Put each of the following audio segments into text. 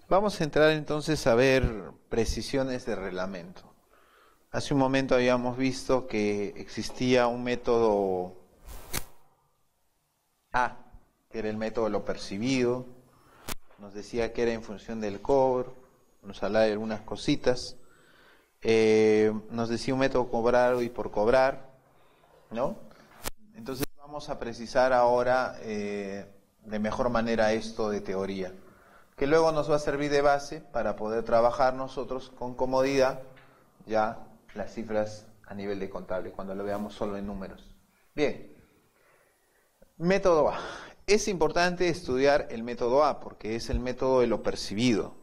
Vamos a entrar entonces a ver precisiones de reglamento. Hace un momento habíamos visto que existía un método A, que era el método de lo percibido. Nos decía que era en función del cobro, nos hablaba de algunas cositas. Nos decía un método cobrado y por cobrar, ¿no? Entonces vamos a precisar ahora de mejor manera esto de teoría, que luego nos va a servir de base para poder trabajar nosotros con comodidad ya las cifras a nivel de contable, cuando lo veamos solo en números. Bien, método A. Es importante estudiar el método A porque es el método de lo percibido.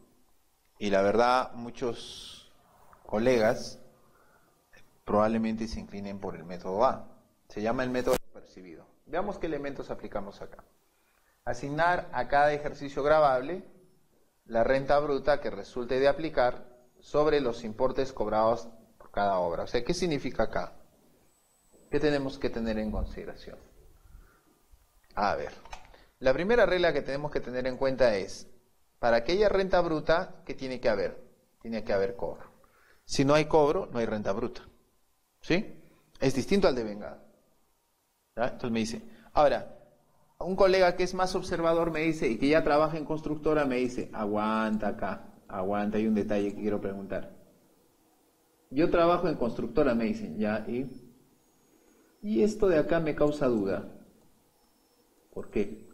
Y la verdad, muchos colegas probablemente se inclinen por el método A. Se llama el método de lo percibido. Veamos qué elementos aplicamos acá. Asignar a cada ejercicio gravable la renta bruta que resulte de aplicar sobre los importes cobrados por cada obra. O sea, ¿qué significa acá? ¿Qué tenemos que tener en consideración? A ver, la primera regla que tenemos que tener en cuenta es, para que haya renta bruta, ¿qué tiene que haber? Tiene que haber cobro. Si no hay cobro, no hay renta bruta. ¿Sí? Es distinto al devengado. ¿Ya? Entonces me dice, ahora, un colega que es más observador me dice, y que ya trabaja en constructora, me dice, aguanta acá, aguanta, hay un detalle que quiero preguntar. Yo trabajo en constructora, me dicen, ya, y esto de acá me causa duda. ¿Por qué?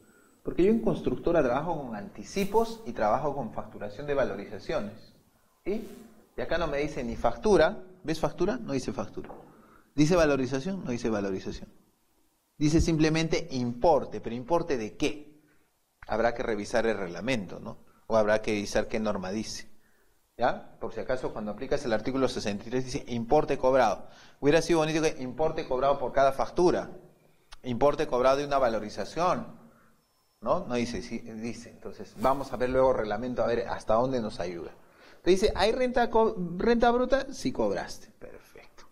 Porque yo en constructora trabajo con anticipos y trabajo con facturación de valorizaciones. ¿Sí? Y acá no me dice ni factura. ¿Ves factura? No dice factura. ¿Dice valorización? No dice valorización. Dice simplemente importe. ¿Pero importe de qué? Habrá que revisar el reglamento, ¿no? O habrá que revisar qué norma dice. ¿Ya? Por si acaso, cuando aplicas el artículo 63 dice importe cobrado. Hubiera sido bonito que importe cobrado por cada factura. Importe cobrado de una valorización, ¿no? No dice, sí, dice. Entonces, vamos a ver luego el reglamento, a ver hasta dónde nos ayuda. Te dice, ¿hay renta bruta? Si cobraste. Perfecto.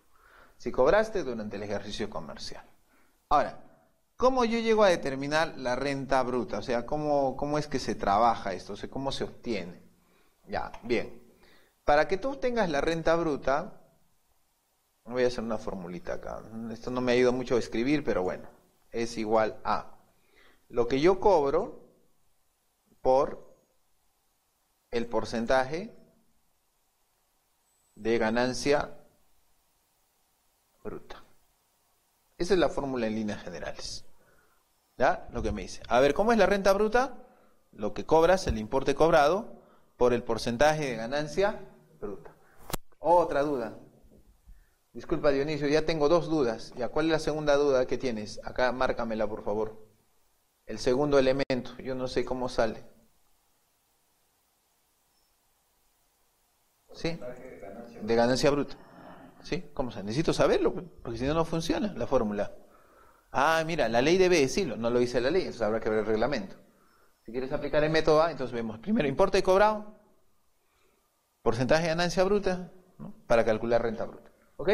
Si cobraste durante el ejercicio comercial. Ahora, ¿cómo yo llego a determinar la renta bruta? O sea, ¿cómo es que se trabaja esto? O sea, ¿cómo se obtiene? Ya, bien. Para que tú obtengas la renta bruta, voy a hacer una formulita acá. Esto no me ha ido mucho a escribir, pero bueno. Es igual a lo que yo cobro por el porcentaje de ganancia bruta. Esa es la fórmula en líneas generales. ¿Ya? Lo que me dice. A ver, ¿cómo es la renta bruta? Lo que cobras, el importe cobrado, por el porcentaje de ganancia bruta. Otra duda. Disculpa, Dionisio, ya tengo dos dudas. ¿Ya cuál es la segunda duda que tienes? Acá márcamela, por favor. El segundo elemento, yo no sé cómo sale. ¿Sí? De ganancia bruta. ¿Sí? ¿Cómo sale? Necesito saberlo, porque si no, no funciona la fórmula. Ah, mira, la ley debe decirlo, no lo dice la ley, entonces habrá que ver el reglamento. Si quieres aplicar el método A, entonces vemos primero importe cobrado, porcentaje de ganancia bruta, ¿no? Para calcular renta bruta. ¿Ok?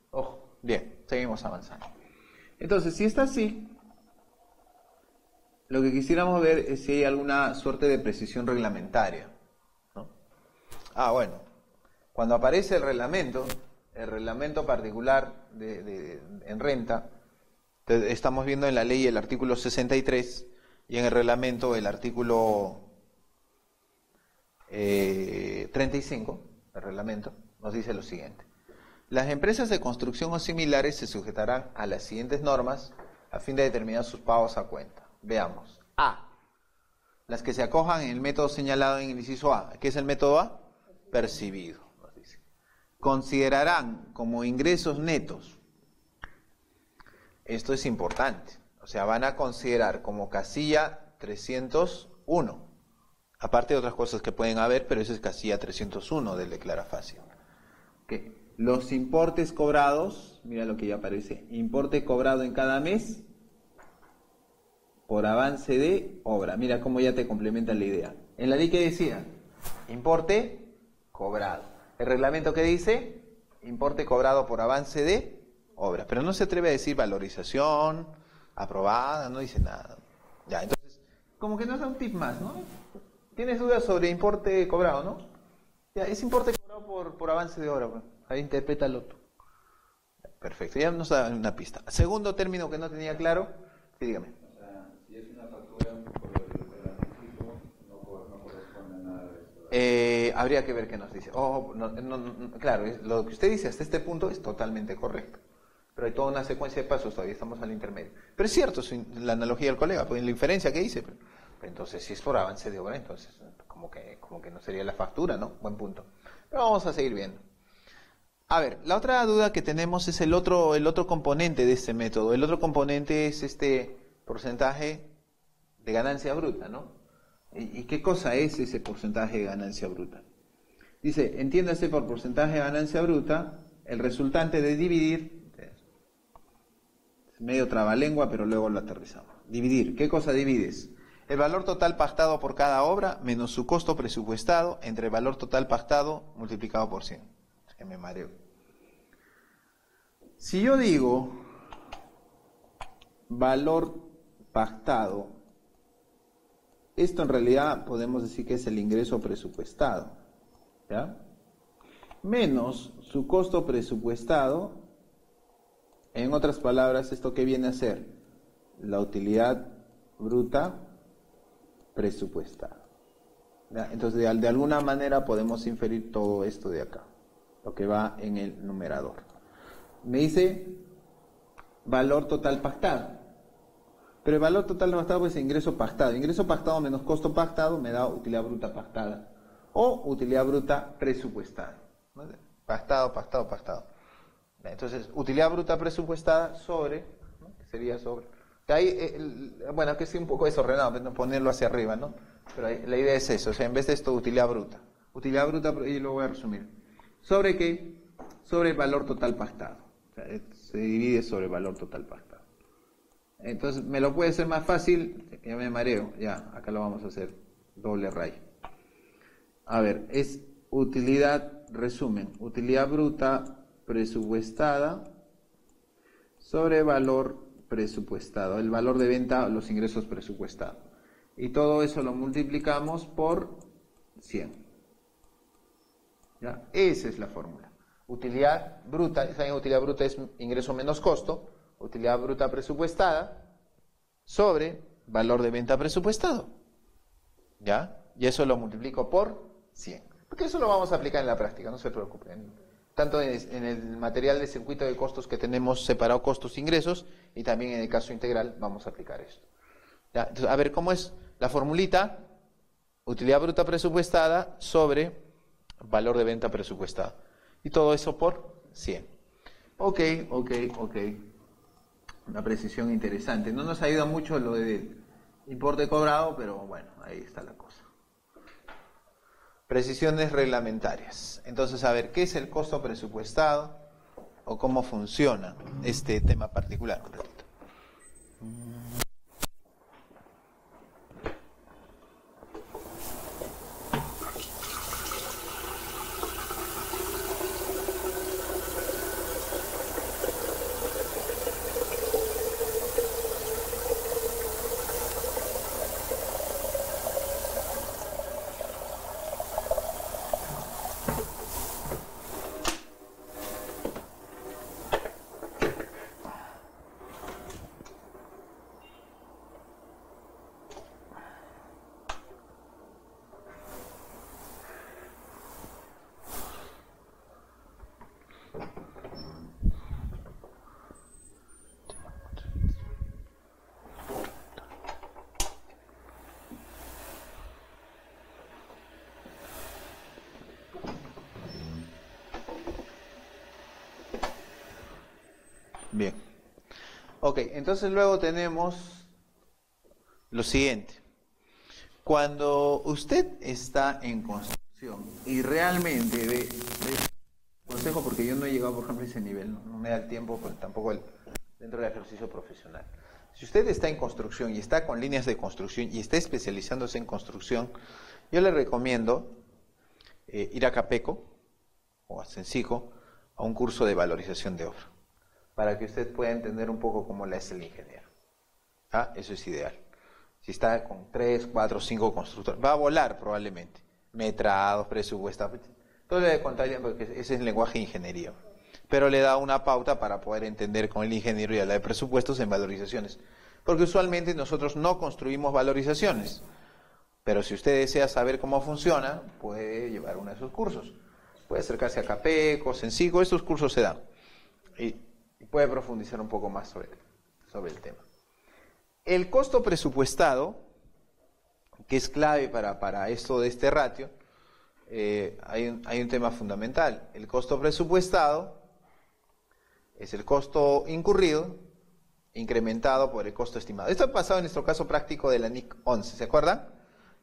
Ojo, bien, seguimos avanzando. Entonces, si está así, lo que quisiéramos ver es si hay alguna suerte de precisión reglamentaria, ¿no? Ah, bueno, cuando aparece el reglamento particular en renta, estamos viendo en la ley el artículo 63 y en el reglamento el artículo 35, el reglamento, nos dice lo siguiente. Las empresas de construcción o similares se sujetarán a las siguientes normas a fin de determinar sus pagos a cuenta. Veamos. A. Las que se acojan en el método señalado en el inciso A. ¿Qué es el método A? Percibido. Nos dice. Considerarán como ingresos netos. Esto es importante. O sea, van a considerar como casilla 301. Aparte de otras cosas que pueden haber, pero esa es casilla 301 del Declara Fácil. ¿Qué? Los importes cobrados, mira lo que ya aparece, importe cobrado en cada mes por avance de obra. Mira cómo ya te complementa la idea. En la ley, ¿qué decía? Importe cobrado. El reglamento, ¿qué dice? Importe cobrado por avance de obra. Pero no se atreve a decir valorización, aprobada, no dice nada. Ya, entonces, como que nos da un tip más, ¿no? ¿Tienes dudas sobre importe cobrado, no? Ya, es importe cobrado por avance de obra, pues. Ahí interprétalo tú. Perfecto, ya nos da una pista. Segundo término que no tenía claro, sí, dígame. O sea, si es una factura por el anticipo, no corresponde a nada de eso. Habría que ver qué nos dice. Claro, lo que usted dice hasta este punto es totalmente correcto. Pero hay toda una secuencia de pasos, todavía estamos al intermedio. Pero es cierto, la analogía del colega, pues, la inferencia que hice. Pero entonces, si es por avance de obra, entonces como que no sería la factura, ¿no? Buen punto. Pero vamos a seguir viendo. A ver, la otra duda que tenemos es el otro componente de este método. El otro componente es este porcentaje de ganancia bruta, ¿no? ¿Y qué cosa es ese porcentaje de ganancia bruta? Dice, entiéndase por porcentaje de ganancia bruta el resultante de dividir, es medio trabalengua, pero luego lo aterrizamos. Dividir, ¿qué cosa divides? El valor total pactado por cada obra menos su costo presupuestado entre el valor total pactado multiplicado por 100. Es que me mareo. Si yo digo valor pactado, esto en realidad podemos decir que es el ingreso presupuestado, ¿ya? Menos su costo presupuestado, en otras palabras, ¿esto qué viene a ser? La utilidad bruta presupuestada. ¿Ya? Entonces, de alguna manera podemos inferir todo esto de acá, lo que va en el numerador. Me dice valor total pactado. Pero el valor total pactado es ingreso pactado. Ingreso pactado menos costo pactado me da utilidad bruta pactada. O utilidad bruta presupuestada. ¿No? Pactado. Entonces, utilidad bruta presupuestada sobre, ¿no? Sería sobre. Ahí, bueno, que es un poco desordenado, ponerlo hacia arriba, ¿no? Pero ahí, la idea es eso, o sea, en vez de esto, utilidad bruta. Utilidad bruta, y lo voy a resumir. ¿Sobre qué? Sobre el valor total pactado. O sea, se divide sobre el valor total pactado. Entonces, me lo puede ser más fácil, ya me mareo, ya, acá lo vamos a hacer doble raya. A ver, es utilidad, resumen, utilidad bruta presupuestada sobre valor presupuestado, el valor de venta, los ingresos presupuestados. Y todo eso lo multiplicamos por 100. ¿Ya? Esa es la fórmula. Utilidad bruta, esa utilidad bruta es ingreso menos costo, utilidad bruta presupuestada sobre valor de venta presupuestado. ¿Ya? Y eso lo multiplico por 100. Porque eso lo vamos a aplicar en la práctica, no se preocupen. Tanto en el material de circuito de costos que tenemos separado costos e ingresos, y también en el caso integral vamos a aplicar esto. ¿Ya? Entonces, a ver, ¿cómo es la formulita? Utilidad bruta presupuestada sobre valor de venta presupuestado. Y todo eso por 100. Ok. Una precisión interesante. No nos ayuda mucho lo del importe cobrado, pero bueno, ahí está la cosa. Precisiones reglamentarias. Entonces, a ver, ¿qué es el costo presupuestado? ¿O cómo funciona este tema particular? Un ratito. Bien. Ok, entonces luego tenemos lo siguiente. Cuando usted está en construcción y realmente consejo, porque yo no he llegado, por ejemplo, a ese nivel, no me da el tiempo, pues, tampoco dentro del ejercicio profesional. Si usted está en construcción y está con líneas de construcción y está especializándose en construcción, yo le recomiendo ir a Capeco o a Sencico a un curso de valorización de obra, para que usted pueda entender un poco cómo la es el ingeniero. ¿Ah? Eso es ideal. Si está con 3, 4, 5 constructores, va a volar probablemente. Metrados, presupuestados, todo le de contabilidad, porque ese es el lenguaje de ingeniería. Pero le da una pauta para poder entender con el ingeniero y hablar de presupuestos en valorizaciones. Porque usualmente nosotros no construimos valorizaciones. Pero si usted desea saber cómo funciona, puede llevar uno de esos cursos. Puede acercarse a Capeco, Sensico, estos cursos se dan. Y puede profundizar un poco más sobre el tema. El costo presupuestado, que es clave para esto de este ratio, hay un tema fundamental. El costo presupuestado es el costo incurrido incrementado por el costo estimado. Esto ha pasado en nuestro caso práctico de la NIC 11, ¿se acuerdan?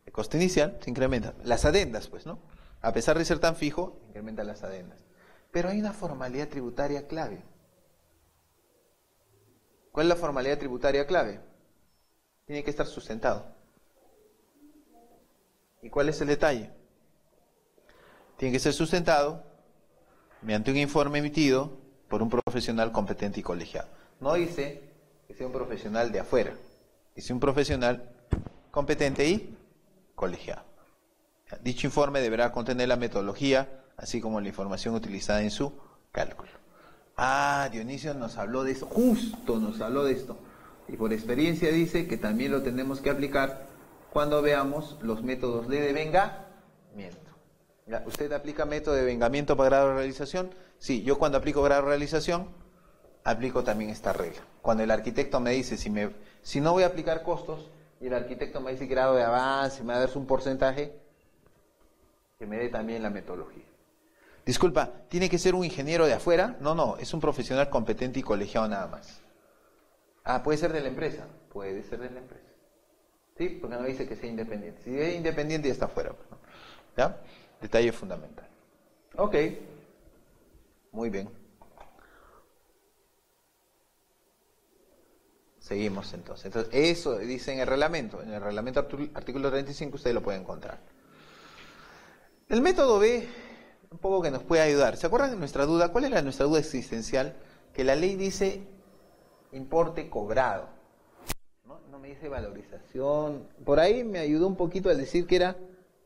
El costo inicial se incrementa. Las adendas, pues, ¿no? A pesar de ser tan fijo, incrementan las adendas. Pero hay una formalidad tributaria clave. ¿Cuál es la formalidad tributaria clave? Tiene que estar sustentado. ¿Y cuál es el detalle? Tiene que ser sustentado mediante un informe emitido por un profesional competente y colegiado. No dice que sea un profesional de afuera, dice un profesional competente y colegiado. Dicho informe deberá contener la metodología, así como la información utilizada en su cálculo. Ah, Dionisio nos habló de eso, justo nos habló de esto. Y por experiencia dice que también lo tenemos que aplicar cuando veamos los métodos de devengamiento. ¿Usted aplica método de devengamiento para grado de realización? Sí, yo cuando aplico grado de realización, aplico también esta regla. Cuando el arquitecto me dice, si no voy a aplicar costos, y el arquitecto me dice grado de avance, me va a dar un porcentaje, que me dé también la metodología. Disculpa, ¿tiene que ser un ingeniero de afuera? No, es un profesional competente y colegiado nada más. Ah, ¿puede ser de la empresa? Puede ser de la empresa. ¿Sí? Porque no dice que sea independiente. Si es independiente ya está afuera. ¿Ya? Detalle fundamental. Ok. Muy bien. Seguimos entonces. Entonces, eso dice en el reglamento. En el reglamento artículo 35 usted lo puede encontrar. El método B, un poco que nos puede ayudar. ¿Se acuerdan de nuestra duda? ¿Cuál era nuestra duda existencial? Que la ley dice importe cobrado. No me dice valorización. Por ahí me ayudó un poquito al decir que era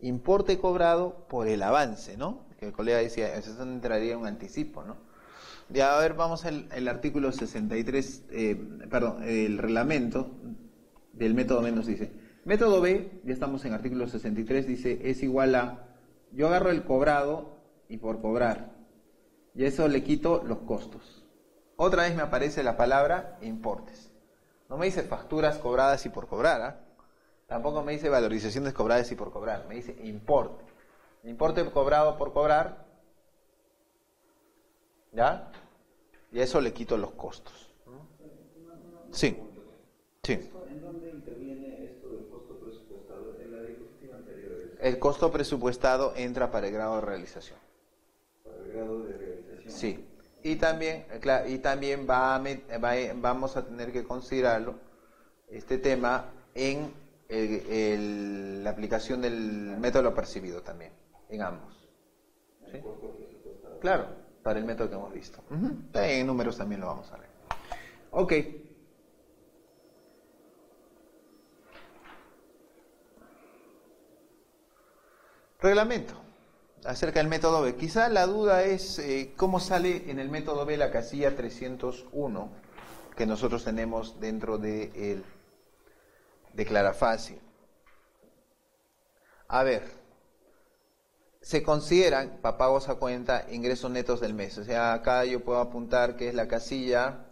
importe cobrado por el avance, ¿no? Que el colega decía, eso entraría en un anticipo, ¿no? Ya, a ver, vamos al artículo 63, el reglamento del método B nos dice, método B, ya estamos en artículo 63, dice, es igual a, yo agarro el cobrado y por cobrar, y a eso le quito los costos. Otra vez me aparece la palabra importes. No me dice facturas cobradas y por cobrar, ¿ah? Tampoco me dice valorizaciones cobradas y por cobrar, me dice importe. Importe cobrado por cobrar, ¿ya? Y a eso le quito los costos. Sí, sí. ¿En dónde interviene esto del costo presupuestado? En la diapositiva anterior. El costo presupuestado entra para el grado de realización. Para el grado de realización. Sí. Y también, vamos a tener que considerarlo, este tema, en la aplicación del método percibido también, en ambos. ¿Sí? Claro, para el método que hemos visto. En números también lo vamos a ver. Ok. Reglamento. Acerca del método B. Quizá la duda es cómo sale en el método B la casilla 301 que nosotros tenemos dentro de Clarafácil. A ver, se consideran para pagos a cuenta ingresos netos del mes. O sea, acá yo puedo apuntar que es la casilla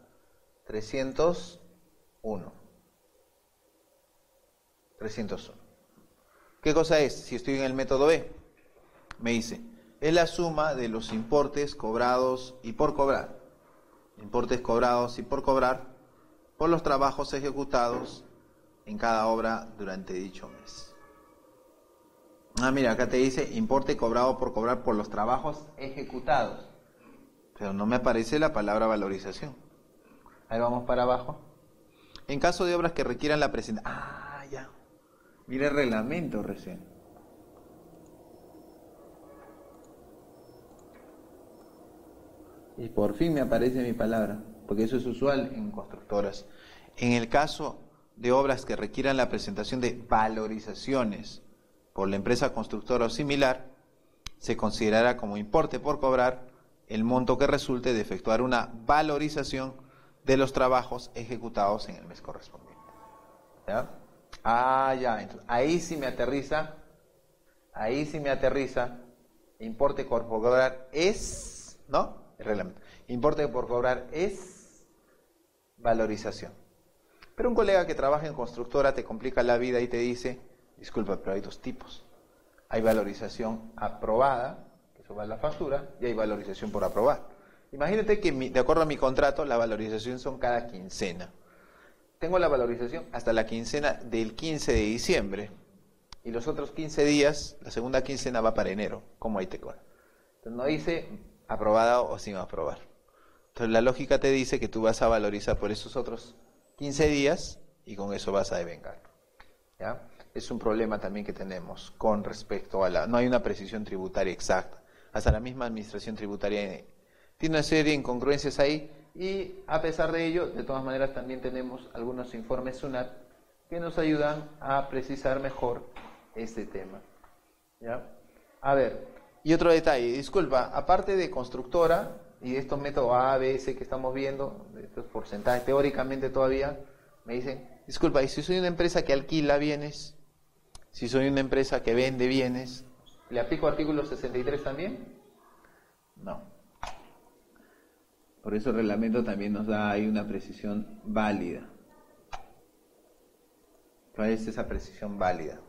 301. 301. ¿Qué cosa es? Si estoy en el método B. Me dice, es la suma de los importes cobrados y por cobrar. Importes cobrados y por cobrar por los trabajos ejecutados en cada obra durante dicho mes. Ah, mira, acá te dice importe cobrado por cobrar por los trabajos ejecutados. Pero no me aparece la palabra valorización. Ahí vamos para abajo. En caso de obras que requieran la presentación. Ah, ya. Mira el reglamento recién. Y por fin me aparece mi palabra, porque eso es usual en constructoras. En el caso de obras que requieran la presentación de valorizaciones por la empresa constructora o similar, se considerará como importe por cobrar el monto que resulte de efectuar una valorización de los trabajos ejecutados en el mes correspondiente. ¿Ya? Ya, entonces, ahí sí me aterriza, importe por cobrar es, ¿no? El reglamento. Importe por cobrar es valorización. Pero un colega que trabaja en constructora te complica la vida y te dice, disculpa, pero hay dos tipos. Hay valorización aprobada, que eso va a la factura, y hay valorización por aprobar. Imagínate que de acuerdo a mi contrato, la valorización son cada quincena. Tengo la valorización hasta la quincena del 15 de diciembre. Y los otros 15 días, la segunda quincena va para enero. ¿Cómo ahí te cobra? Entonces no dice aprobada o sin aprobar. Entonces la lógica te dice que tú vas a valorizar por esos otros 15 días y con eso vas a devengar. ¿Ya? Es un problema también que tenemos con respecto a no hay una precisión tributaria exacta. Hasta la misma administración tributaria tiene una serie de incongruencias ahí y a pesar de ello, de todas maneras también tenemos algunos informes SUNAT que nos ayudan a precisar mejor este tema. ¿Ya? A ver, y otro detalle, disculpa, aparte de constructora y de estos métodos A, B, C que estamos viendo, de estos porcentajes teóricamente todavía, me dicen, disculpa, ¿y si soy una empresa que alquila bienes? Si soy una empresa que vende bienes, ¿le aplico artículo 63 también? No. Por eso el reglamento también nos da ahí una precisión válida. ¿Cuál es esa precisión válida?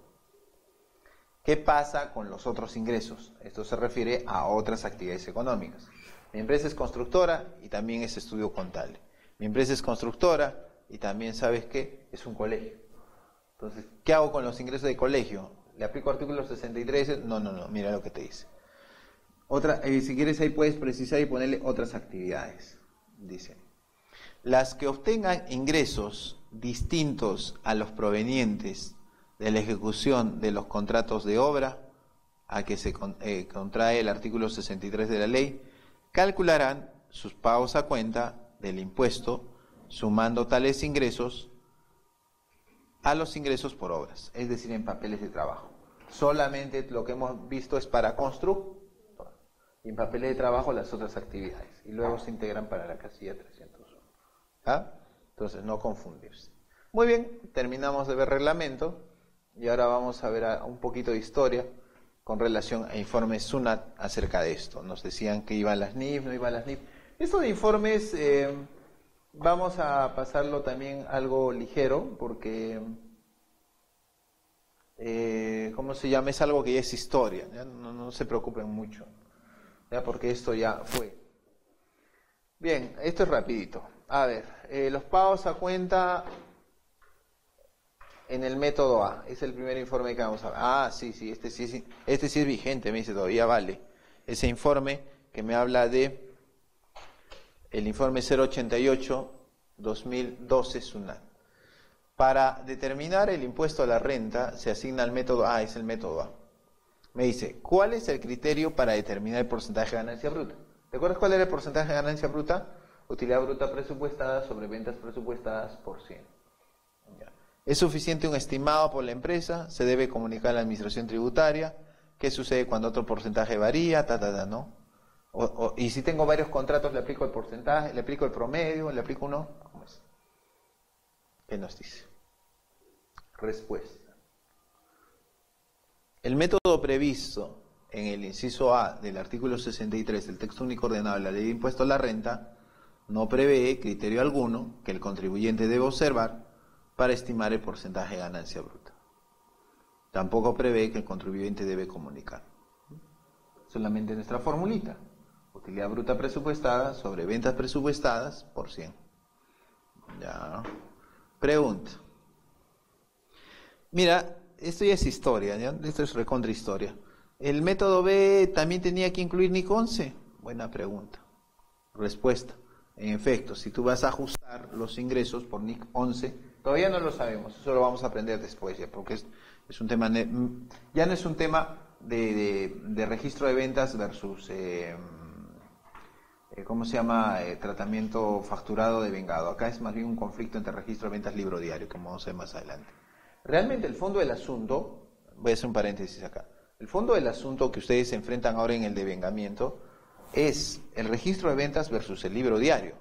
¿Qué pasa con los otros ingresos? Esto se refiere a otras actividades económicas. Mi empresa es constructora y también es estudio contable. Mi empresa es constructora y también, ¿sabes qué? Es un colegio. Entonces, ¿qué hago con los ingresos de colegio? ¿Le aplico artículo 63? No, mira lo que te dice. Si quieres ahí puedes precisar y ponerle otras actividades. Dice, las que obtengan ingresos distintos a los provenientes de la ejecución de los contratos de obra a que se contrae el artículo 63 de la ley, calcularán sus pagos a cuenta del impuesto, sumando tales ingresos a los ingresos por obras, es decir, en papeles de trabajo. Solamente lo que hemos visto es para constructor y en papeles de trabajo las otras actividades y luego se integran para la casilla 301. ¿Ah? Entonces no confundirse. Muy bien, terminamos de ver reglamento y ahora vamos a ver un poquito de historia con relación a informes SUNAT acerca de esto. Nos decían que iban las NIF, no iban las NIF. Esto de informes vamos a pasarlo también algo ligero porque, ¿cómo se llama? Es algo que ya es historia, ¿ya? No se preocupen mucho, ¿ya? Porque esto ya fue. Bien, esto es rapidito. A ver, los pagos a cuenta en el método A, es el primer informe que vamos a ver. Sí, este sí es vigente, me dice, todavía vale. Ese informe que me habla de el informe 088-2012 SUNAT. Para determinar el impuesto a la renta se asigna al método A, es el método A. Me dice, ¿cuál es el criterio para determinar el porcentaje de ganancia bruta? ¿Te acuerdas cuál era el porcentaje de ganancia bruta? Utilidad bruta presupuestada sobre ventas presupuestadas por 100. Ya. ¿Es suficiente un estimado por la empresa? ¿Se debe comunicar a la administración tributaria? ¿Qué sucede cuando otro porcentaje varía? ¿No? Y si tengo varios contratos, ¿le aplico el porcentaje? ¿Le aplico el promedio? ¿Le aplico uno? ¿Cómo es? ¿Qué nos dice? Respuesta. El método previsto en el inciso A del artículo 63 del texto único ordenado de la Ley de Impuesto a la Renta no prevé criterio alguno que el contribuyente debe observar para estimar el porcentaje de ganancia bruta. Tampoco prevé que el contribuyente debe comunicar. Solamente nuestra formulita. Utilidad bruta presupuestada sobre ventas presupuestadas por 100. Ya. Pregunta. Mira, esto ya es historia, ¿ya? Esto es recontra historia. ¿El método B también tenía que incluir NIC 11? Buena pregunta. Respuesta. En efecto, si tú vas a ajustar los ingresos por NIC 11, todavía no lo sabemos, eso lo vamos a aprender después ya, porque es un tema, ya no es un tema de registro de ventas versus ¿cómo se llama? Tratamiento facturado de vengado. Acá es más bien un conflicto entre registro de ventas libro diario, como vamos a ver más adelante. Realmente el fondo del asunto, voy a hacer un paréntesis acá, el fondo del asunto que ustedes se enfrentan ahora en el devengamiento es el registro de ventas versus el libro diario.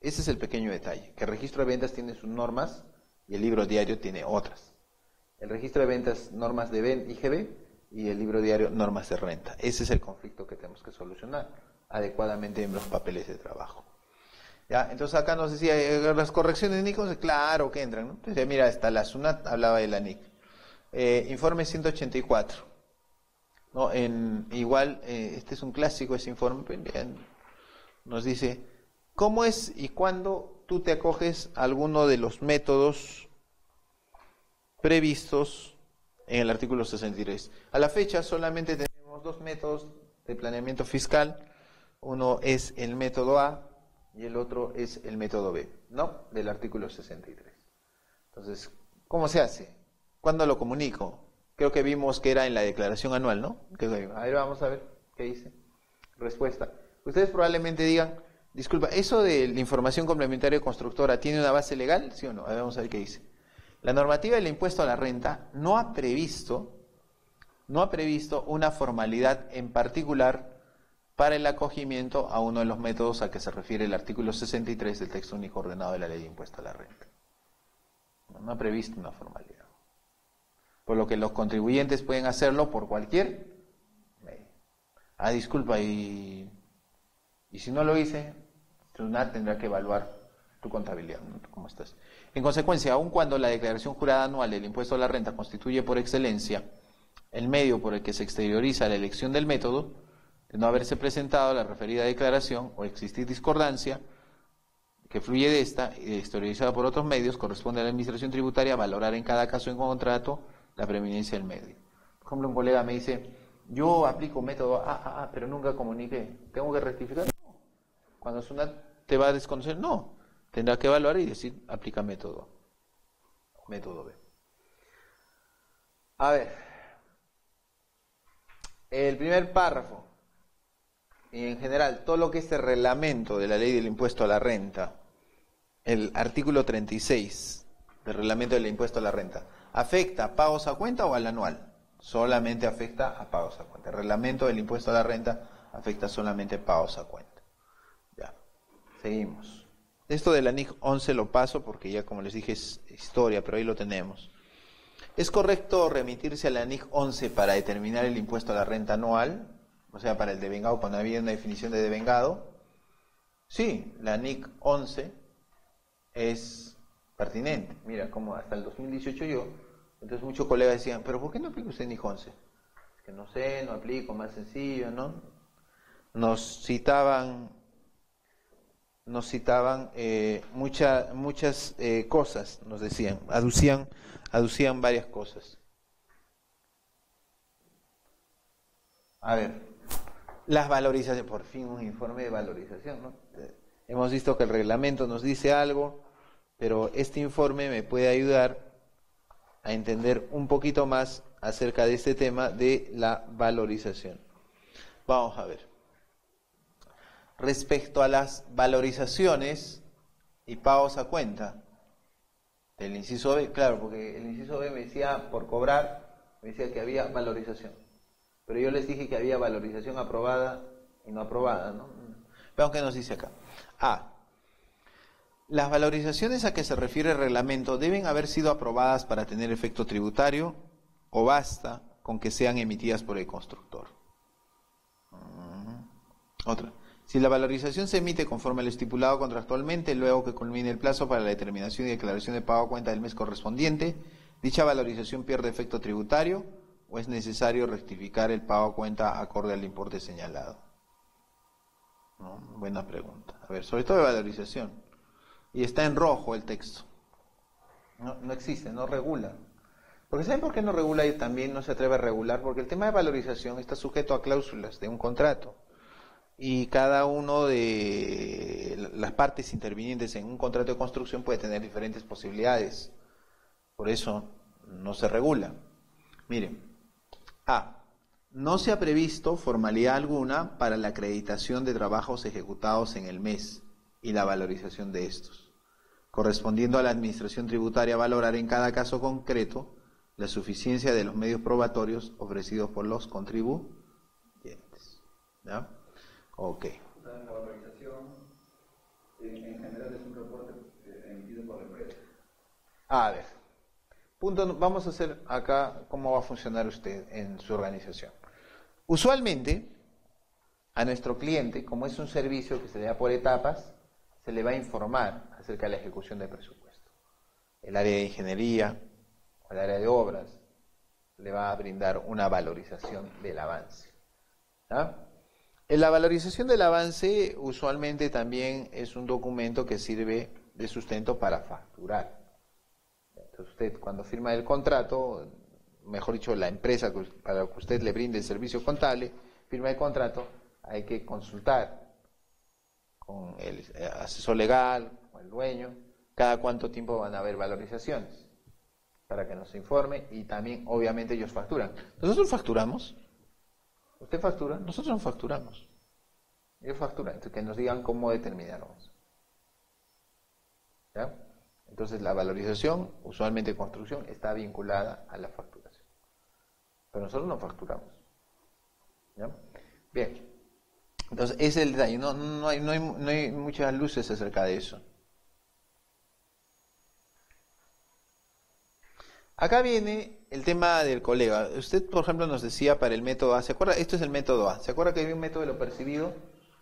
Ese es el pequeño detalle, que el registro de ventas tiene sus normas y el libro diario tiene otras. El registro de ventas, normas de IGB, y el libro diario, normas de renta. Ese es el conflicto que tenemos que solucionar adecuadamente en los papeles de trabajo. ¿Ya? Entonces acá nos decía, las correcciones de NIC, claro que entran, ¿no? Entonces, mira, hasta la SUNAT hablaba de la NIC. Informe 184. ¿No? Igual, este es un clásico, ese informe, nos dice, ¿cómo es y cuándo tú te acoges a alguno de los métodos previstos en el artículo 63? A la fecha solamente tenemos dos métodos de planeamiento fiscal. Uno es el método A y el otro es el método B, ¿no? Del artículo 63. Entonces, ¿cómo se hace? ¿Cuándo lo comunico? Creo que vimos que era en la declaración anual, ¿no? A ver, vamos a ver qué dice. Respuesta. Ustedes probablemente digan, disculpa, ¿eso de la información complementaria constructora tiene una base legal? ¿Sí o no? A ver, vamos a ver qué dice. La normativa del impuesto a la renta no ha previsto una formalidad en particular para el acogimiento a uno de los métodos a que se refiere el artículo 63 del texto único ordenado de la ley de impuesto a la renta. No ha previsto una formalidad. Por lo que los contribuyentes pueden hacerlo por cualquier medio. Disculpa, y si no lo hice, SUNAT tendrá que evaluar tu contabilidad, ¿no? ¿Cómo estás? En consecuencia, aun cuando la declaración jurada anual del impuesto a la renta constituye por excelencia el medio por el que se exterioriza la elección del método, de no haberse presentado la referida declaración o existir discordancia que fluye de esta y exteriorizada por otros medios, corresponde a la Administración Tributaria valorar en cada caso en contrato la preeminencia del medio. Por ejemplo, un colega me dice, yo aplico método A, pero nunca comuniqué, ¿tengo que rectificar? No. Cuando SUNAT te va a desconocer, no. Tendrá que evaluar y decir, aplica método B. A ver, el primer párrafo, y en general, todo lo que es el reglamento de la ley del impuesto a la renta, el artículo 36 del reglamento del impuesto a la renta, ¿afecta a pagos a cuenta o al anual? Solamente afecta a pagos a cuenta. El reglamento del impuesto a la renta afecta solamente a pagos a cuenta. Ya, seguimos. Esto de la NIC 11 lo paso porque ya, como les dije, es historia, pero ahí lo tenemos. ¿Es correcto remitirse a la NIC 11 para determinar el impuesto a la renta anual? O sea, para el devengado, cuando había una definición de devengado. Sí, la NIC 11 es pertinente. Mira, como hasta el 2018 entonces muchos colegas decían, pero ¿por qué no aplica usted NIC 11? Es que no sé, no aplico, más sencillo, ¿no? Nos citaban muchas cosas, nos decían, aducían varias cosas. A ver, las valorizaciones, por fin un informe de valorización, ¿no? Hemos visto que el reglamento nos dice algo, pero este informe me puede ayudar a entender un poquito más acerca de este tema de la valorización. Vamos a ver. Respecto a las valorizaciones y pagos a cuenta del inciso B, claro, porque el inciso B me decía por cobrar, me decía que había valorización, pero yo les dije que había valorización aprobada y no aprobada, ¿no? Veamos qué nos dice acá. A. Las valorizaciones a que se refiere el reglamento deben haber sido aprobadas para tener efecto tributario o basta con que sean emitidas por el constructor. Otra. Si la valorización se emite conforme a lo estipulado contractualmente, luego que culmine el plazo para la determinación y declaración de pago a cuenta del mes correspondiente, dicha valorización pierde efecto tributario o es necesario rectificar el pago a cuenta acorde al importe señalado. ¿No? Buena pregunta. A ver, sobre todo de valorización. Y está en rojo el texto. No existe, no regula. Porque ¿saben por qué no regula y también no se atreve a regular? Porque el tema de valorización está sujeto a cláusulas de un contrato. Y cada uno de las partes intervinientes en un contrato de construcción puede tener diferentes posibilidades. Por eso no se regula. Miren, A. no se ha previsto formalidad alguna para la acreditación de trabajos ejecutados en el mes y la valorización de estos, correspondiendo a la Administración Tributaria valorar en cada caso concreto la suficiencia de los medios probatorios ofrecidos por los contribuyentes. ¿Ya? Ok. La valorización en general es un reporte emitido por la empresa. A ver, vamos a hacer acá cómo va a funcionar usted en su organización. Usualmente, a nuestro cliente, como es un servicio que se le da por etapas, se le va a informar acerca de la ejecución del presupuesto. El área de ingeniería o el área de obras le va a brindar una valorización del avance. ¿Ah? En la valorización del avance usualmente también es un documento que sirve de sustento para facturar. Entonces usted cuando firma el contrato, mejor dicho la empresa para que usted le brinde el servicio contable, firma el contrato, hay que consultar con el asesor legal, con el dueño, cada cuánto tiempo van a haber valorizaciones, para que nos informe y también obviamente ellos facturan. Nosotros facturamos. ¿Usted factura? Nosotros no facturamos. Ellos facturan. Entonces, que nos digan cómo determinaron eso. ¿Ya? Entonces, la valorización, usualmente construcción, está vinculada a la facturación. Pero nosotros no facturamos. ¿Ya? Bien. Entonces, ese es el detalle. No hay muchas luces acerca de eso. Acá viene el tema del colega. Usted, por ejemplo, nos decía para el método A, ¿se acuerda? Esto es el método A. ¿Se acuerda que había un método de lo percibido?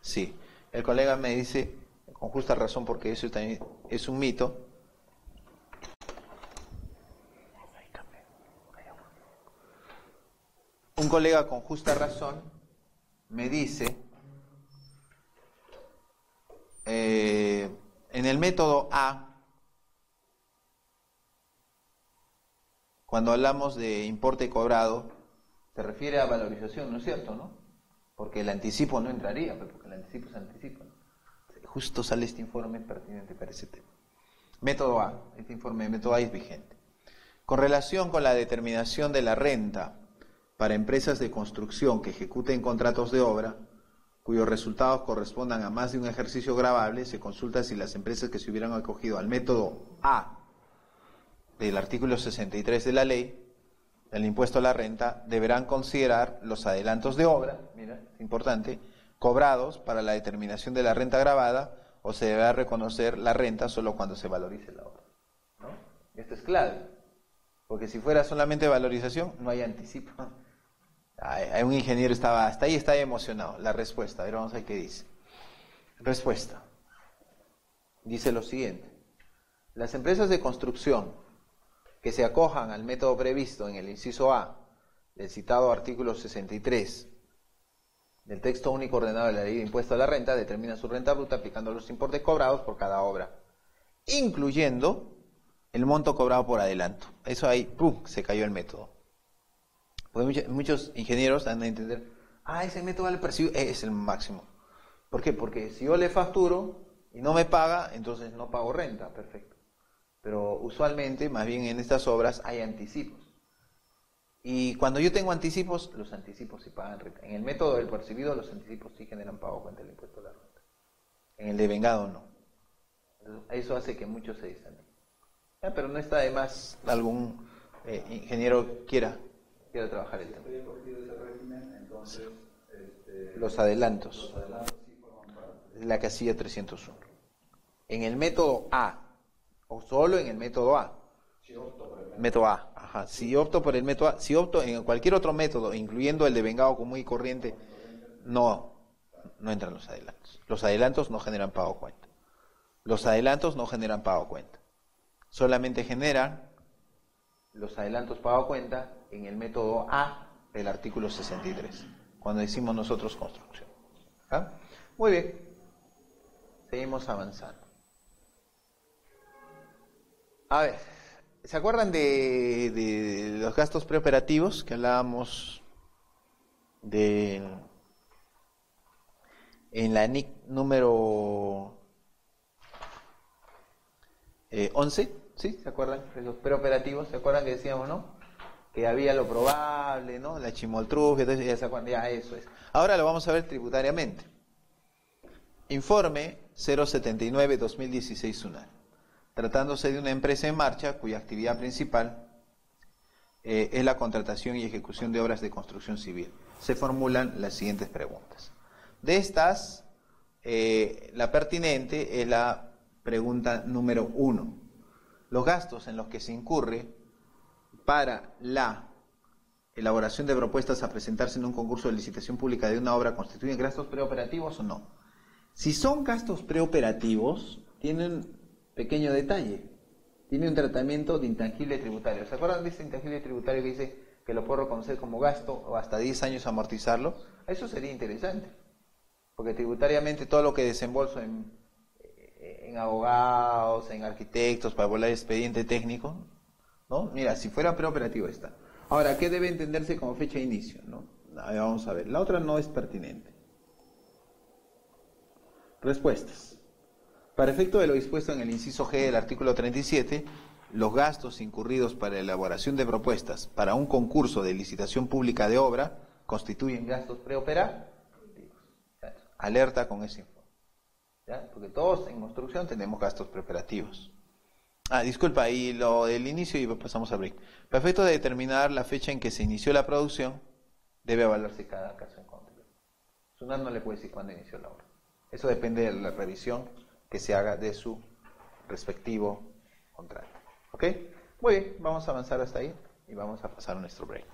Sí. El colega me dice, con justa razón, porque eso también es un mito. Un colega con justa razón me dice, en el método A, cuando hablamos de importe cobrado, se refiere a valorización, ¿no es cierto, no? Porque el anticipo no entraría, porque el anticipo es anticipo, ¿no? Justo sale este informe pertinente para ese tema. Método A, este informe de método A es vigente. Con relación con la determinación de la renta para empresas de construcción que ejecuten contratos de obra, cuyos resultados correspondan a más de un ejercicio gravable, se consulta si las empresas que se hubieran acogido al método A del artículo 63 de la ley del impuesto a la renta deberán considerar los adelantos de obra, mira, es importante, cobrados para la determinación de la renta gravada, o se deberá reconocer la renta solo cuando se valorice la obra, ¿no? Esto es clave, porque si fuera solamente valorización no hay anticipo. Hay un ingeniero hasta ahí está emocionado. La respuesta, a ver, vamos a ver qué dice. Respuesta. Dice lo siguiente: las empresas de construcción que se acojan al método previsto en el inciso A del citado artículo 63 del texto único ordenado de la ley de impuesto a la renta determinan su renta bruta aplicando los importes cobrados por cada obra, incluyendo el monto cobrado por adelanto. Eso ahí, ¡pum!, se cayó el método. Porque muchos ingenieros han de entender, ese método vale percibido, es el máximo. ¿Por qué? Porque si yo le facturo y no me paga, entonces no pago renta, perfecto. Pero usualmente, más bien en estas obras, hay anticipos. Y cuando yo tengo anticipos, los anticipos sí pagan renta. En el método del percibido, los anticipos sí generan pago cuenta del impuesto a la renta. En el devengado, no. Entonces, eso hace que muchos se desanimen. Pero no está de más algún ingeniero quiera trabajar el tema. Entonces, los adelantos. Sí forman parte. La casilla 301. En el método A, o solo en el método A. Si opto por el Método A, ajá. Si opto por el método A, si opto en cualquier otro método, incluyendo el devengado común y corriente, no entran los adelantos. Los adelantos no generan pago cuenta. Los adelantos no generan pago cuenta. Solamente generan los adelantos pago cuenta en el método A del artículo 63, cuando decimos nosotros construcción. ¿Ah? Muy bien. Seguimos avanzando. A ver, ¿se acuerdan de los gastos preoperativos que hablábamos en la NIC número 11? ¿Sí? ¿Se acuerdan? De los preoperativos, ¿se acuerdan que decíamos, no? que había lo probable, ¿no? La chimoltrufia, entonces ya se acuerdan, ya eso es. Ahora lo vamos a ver tributariamente. Informe 079-2016 SUNAT. Tratándose de una empresa en marcha cuya actividad principal es la contratación y ejecución de obras de construcción civil. Se formulan las siguientes preguntas. De estas, la pertinente es la pregunta número 1. Los gastos en los que se incurre para la elaboración de propuestas a presentarse en un concurso de licitación pública de una obra constituyen gastos preoperativos o no. Si son gastos preoperativos, tienen un pequeño detalle. Tiene un tratamiento de intangible tributario. ¿Se acuerdan de ese intangible tributario que dice que lo puedo reconocer como gasto o hasta 10 años amortizarlo? Eso sería interesante. Porque tributariamente todo lo que desembolso en abogados, en arquitectos, para volar expediente técnico, ¿no? Mira, si fuera preoperativo está. Ahora, ¿qué debe entenderse como fecha de inicio? ¿No? Vamos a ver. La otra no es pertinente. Respuestas. Para efecto de lo dispuesto en el inciso G del artículo 37, los gastos incurridos para la elaboración de propuestas para un concurso de licitación pública de obra constituyen gastos preoperativos. Alerta con ese informe. ¿Ya? Porque todos en construcción tenemos gastos preoperativos. Disculpa, y lo del inicio y pasamos a break. Para efecto de determinar la fecha en que se inició la producción, debe evaluarse cada caso en concreto. SUNAT no le puede decir cuándo inició la obra. Eso depende de la revisión que se haga de su respectivo contrato. ¿Ok? Muy bien, vamos a avanzar hasta ahí y vamos a pasar a nuestro break.